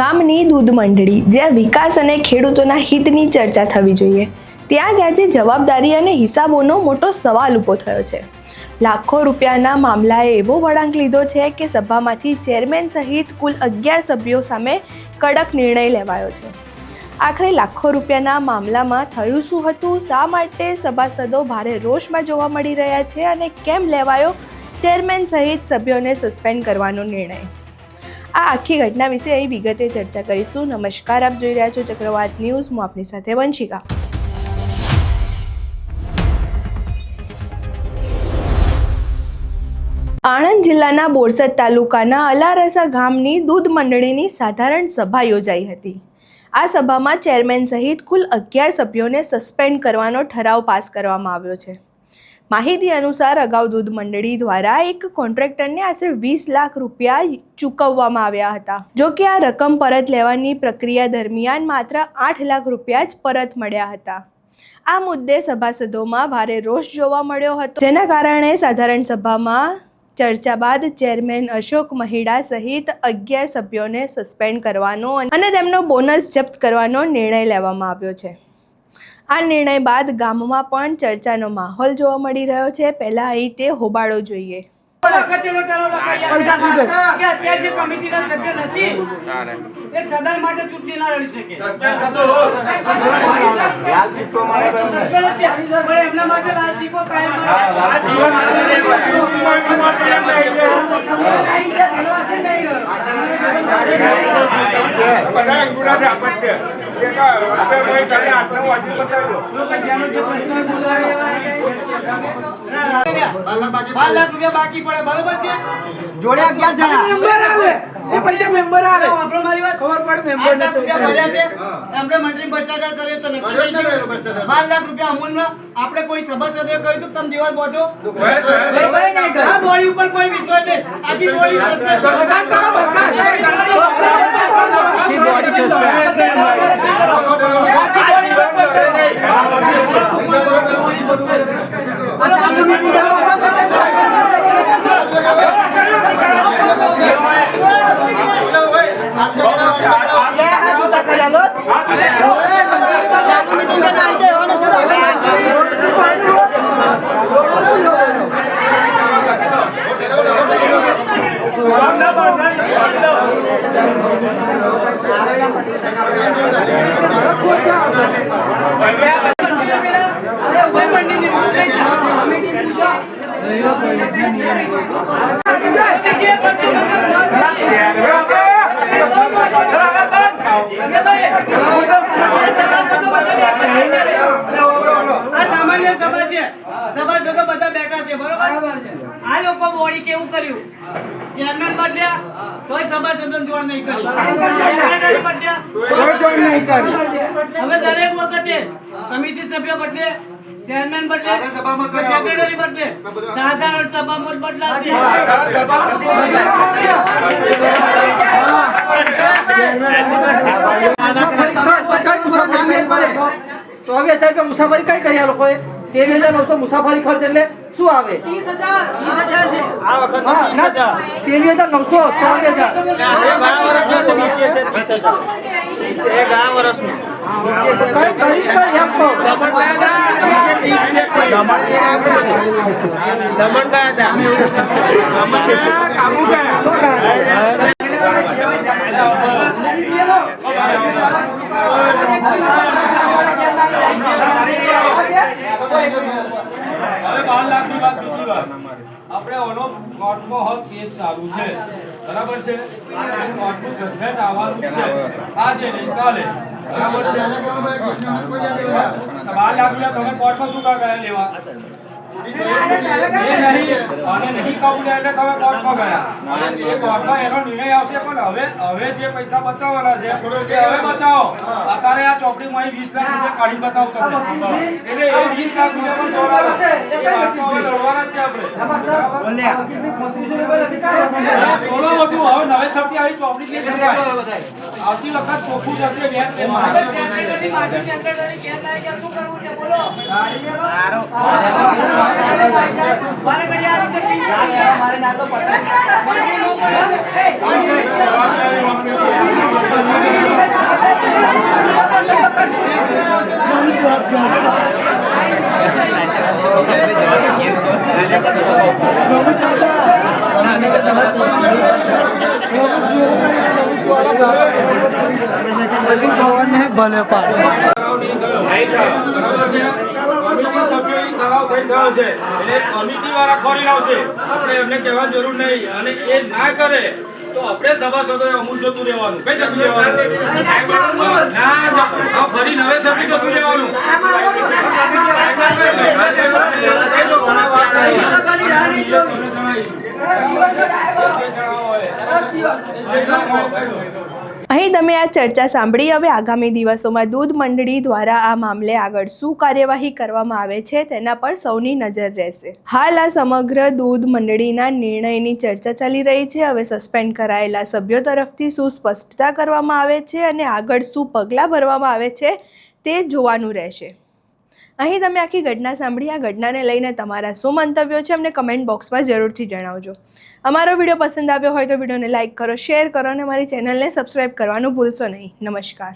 ગામની દૂધ મંડળી જ્યાં વિકાસ અને ખેડૂતોના હિતની ચર્ચા થવી જોઈએ, ત્યાં જ આજે જવાબદારી અને હિસાબોનો મોટો સવાલ ઊભો થયો છે। લાખો રૂપિયાના મામલાએ એવો વળાંક લીધો છે કે સભામાંથી ચેરમેન સહિત કુલ 11 સભ્યો સામે કડક નિર્ણય લેવાયો છે। આખરે લાખો રૂપિયાના મામલામાં થયું શું હતું, શા માટે સભાસદો ભારે રોષમાં જોવા મળી રહ્યા છે અને કેમ લેવાયો ચેરમેન સહિત સભ્યોને સસ્પેન્ડ કરવાનો નિર્ણય? આ આખી ઘટના વિશે અહીં વિગતે ચર્ચા કરીશું। નમસ્કાર, આપ જોઈ રહ્યા છો ચક્રવાત ન્યૂઝ। હું આપની સાથે વંશિકા। આણંદ જિલ્લાના બોરસદ તાલુકાના અલારસા ગામની દૂધ મંડળીની સાધારણ સભા યોજાઈ હતી। આ સભામાં ચેરમેન સહિત કુલ 11 સભ્યોને સસ્પેન્ડ કરવાનો ઠરાવ પાસ કરવામાં આવ્યો છે। માહિતી અનુસાર અગાઉ દૂધ મંડળી દ્વારા એક કોન્ટ્રાક્ટરને આશરે 20 લાખ રૂપિયા ચૂકવવામાં આવ્યા હતા। જો કે આ રકમ પરત લેવાની પ્રક્રિયા દરમિયાન માત્ર 8 લાખ રૂપિયા જ પરત મળ્યા હતા। આ મુદ્દે સભાસદોમાં ભારે રોષ જોવા મળ્યો હતો, જેના કારણે સાધારણ સભામાં ચર્ચા બાદ ચેરમેન અશોક મહિડા સહિત 11 સભ્યોને સસ્પેન્ડ કરવાનો અને તેમનો બોનસ જપ્ત કરવાનો નિર્ણય લેવામાં આવ્યો છે। આ નિર્ણય બાદ ગામમાં પણ ચર્ચાનો માહોલ જોવા મળી રહ્યો છે। પહેલા અહીં તે હોબાળો જોઈએ। બાકી પડે બરોબર છે। જોડે 11 જણા મેમ્બર આલે એ પૈસા મેમ્બર આલે આપણો મારી વાત ખબર પડે મેમ્બર ને ભર્યા છે। એમને મંત્રી ભ્રષ્ટાચાર કર્યો તો નક્કી 12 લાખ રૂપિયા અમૂલમાં આપણે કોઈ સભાસદે કહ્યું તો તમે દેવા બોધો આ બોડી ઉપર કોઈ વિશ્વાસ નહીં। આખી બોડી સરકાર કરો સામાન્ય સભા છે, સભાસદો બધા બેઠા છે બરોબર। આ લોકો બોડી કેવું કર્યું, ચેરમેન બદલ્યા તોય સભાસદોને જોડ નહીં કરી, સેક્રેટરી બદલ્યા તોય જોડ નહીં કરી। હવે દરેક વખતે કમિટી સભ્ય બદલે, ચેરમેન બદલે, સેક્રેટરી બદલે, સાધારણ સભામાં બદલાશે। તો હવે અત્યારે મુસાફરી કઈ કરી આ લોકોએ 13,900 મુસાફરી ખર્ચ એટલે શું આવે? 30,000 છે આ વખત 13,900 14,000 નીચે છે 30,000 એ ગા વર્ષનું નીચે છે કઈ કરી એમ કહો દમણ ગયા હતા કાબુ ગયા હવે 12 લાખની વાત બીજી વાત આપણે ઓનો કોર્ટમાં હોત કેસ ચાલુ છે બરાબર છે, કોર્ટનું જજમેન્ટ આવવાનું છે આજે નહીં કાલે બરાબર છે। 12 લાખ રૂપિયા તમે કોર્ટમાં શું ગયા લેવા? એ નહીં કબૂલ એટલે તમે કોર્ટમાં ગયા, એ કોર્ટમાં એનો નિર્ણય આવશે। પણ હવે જે પૈસા બચાવવાના છે એ હવે બચાવો। અત્યારે આ ચોપડીમાં 20 લાખ રૂપિયા કાઢી બતાવો તમને, એટલે એ 20 લાખ રૂપિયામાં સોરાવો એ વાતમાં હવે લડવાના જ છે આપણે। થોડું બધું હવે નવે છપથી આવી ચોપડી કે આવતી વખત ચોખ્ખું જશે। સેક્રેટરી માજી સેક્રેટરી કેમ લાગે શું કરવું છે બોલો? મારે ઘડિયા રીતે પિન મારે ના તો પતા એમને કહેવાની જરૂર નહીં અને એ ના કરે તો આપણે સભાસદોએ અમૂલ જતું રહેવાનું. કઈ જતું રહેવાનું? ના ફરી નવે સભ્ય જતું રહેવાનું. અહીં તમે આ ચર્ચા સાંભળી. હવે આગામી દિવસોમાં દૂધ મંડળી દ્વારા આ મામલે આગળ શું કાર્યવાહી કરવામાં આવે છે તેના પર સૌની નજર રહેશે. હાલ આ સમગ્ર દૂધ મંડળીના નિર્ણયની ચર્ચા ચાલી રહી છે. હવે સસ્પેન્ડ કરાયેલા સભ્યો તરફથી શું સ્પષ્ટતા કરવામાં આવે છે અને આગળ શું પગલાં ભરવામાં આવે છે તે જોવાનું રહેશે. અહીં તમે આખી ઘટના સાંભળી. આ ઘટનાને લઈને તમારા શું મંતવ્યો છે અમને કમેન્ટ બોક્સમાં જરૂરથી જણાવજો. અમારો વિડીયો પસંદ આવ્યો હોય તો વિડીયોને લાઇક કરો, શેર કરો અને અમારી ચેનલને સબસ્ક્રાઈબ કરવાનું ભૂલશો નહીં. નમસ્કાર.